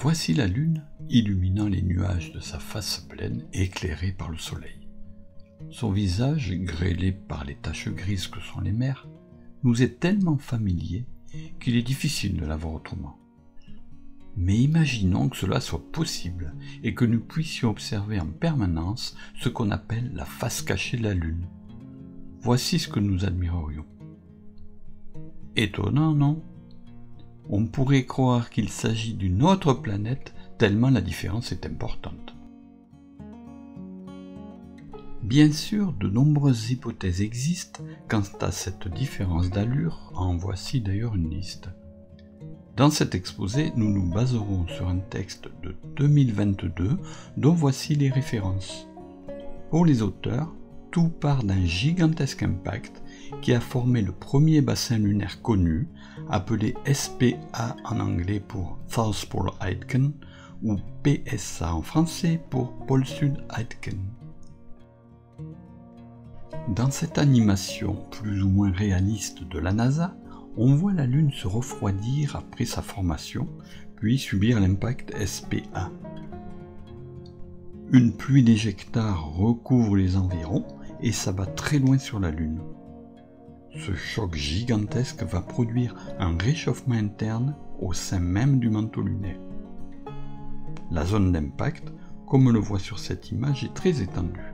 Voici la Lune illuminant les nuages de sa face pleine éclairée par le soleil. Son visage, grêlé par les taches grises que sont les mers, nous est tellement familier qu'il est difficile de la voir autrement. Mais imaginons que cela soit possible et que nous puissions observer en permanence ce qu'on appelle la face cachée de la Lune. Voici ce que nous admirerions. Étonnant, non ? On pourrait croire qu'il s'agit d'une autre planète tellement la différence est importante. Bien sûr, de nombreuses hypothèses existent quant à cette différence d'allure, en voici d'ailleurs une liste. Dans cet exposé, nous nous baserons sur un texte de 2022 dont voici les références. Pour les auteurs, tout part d'un gigantesque impact qui a formé le premier bassin lunaire connu, appelé SPA en anglais pour South Pole Aitken ou PSA en français pour Pôle Sud Aitken. Dans cette animation plus ou moins réaliste de la NASA, on voit la Lune se refroidir après sa formation, puis subir l'impact SPA. Une pluie d'éjectars recouvre les environs et s'abat très loin sur la Lune. Ce choc gigantesque va produire un réchauffement interne au sein même du manteau lunaire. La zone d'impact, comme on le voit sur cette image, est très étendue.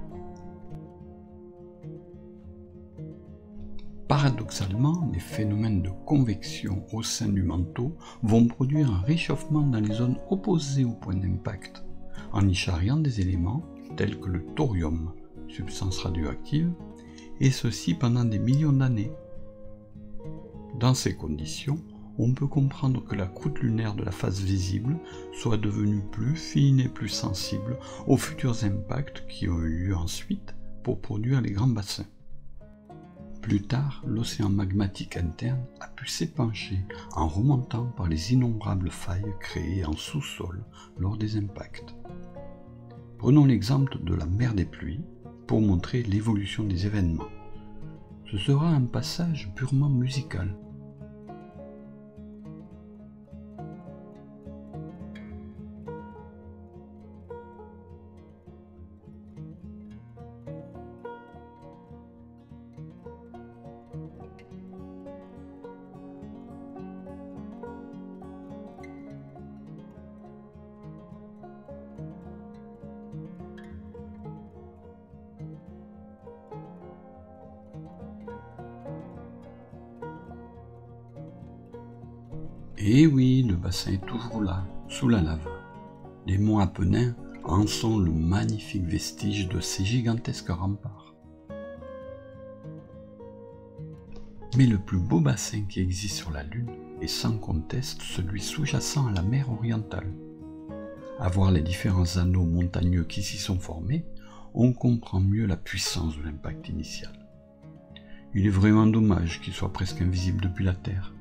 Paradoxalement, les phénomènes de convection au sein du manteau vont produire un réchauffement dans les zones opposées au point d'impact, en y charriant des éléments tels que le thorium, substance radioactive, et ceci pendant des millions d'années. Dans ces conditions, on peut comprendre que la croûte lunaire de la face visible soit devenue plus fine et plus sensible aux futurs impacts qui ont eu lieu ensuite pour produire les grands bassins. Plus tard, l'océan magmatique interne a pu s'épancher en remontant par les innombrables failles créées en sous-sol lors des impacts. Prenons l'exemple de la mer des pluies pour montrer l'évolution des événements. Ce sera un passage purement musical. Et oui, le bassin est toujours là, sous la lave. Les monts Apennins en sont le magnifique vestige de ces gigantesques remparts. Mais le plus beau bassin qui existe sur la Lune est sans conteste celui sous-jacent à la mer orientale. À voir les différents anneaux montagneux qui s'y sont formés, on comprend mieux la puissance de l'impact initial. Il est vraiment dommage qu'il soit presque invisible depuis la Terre.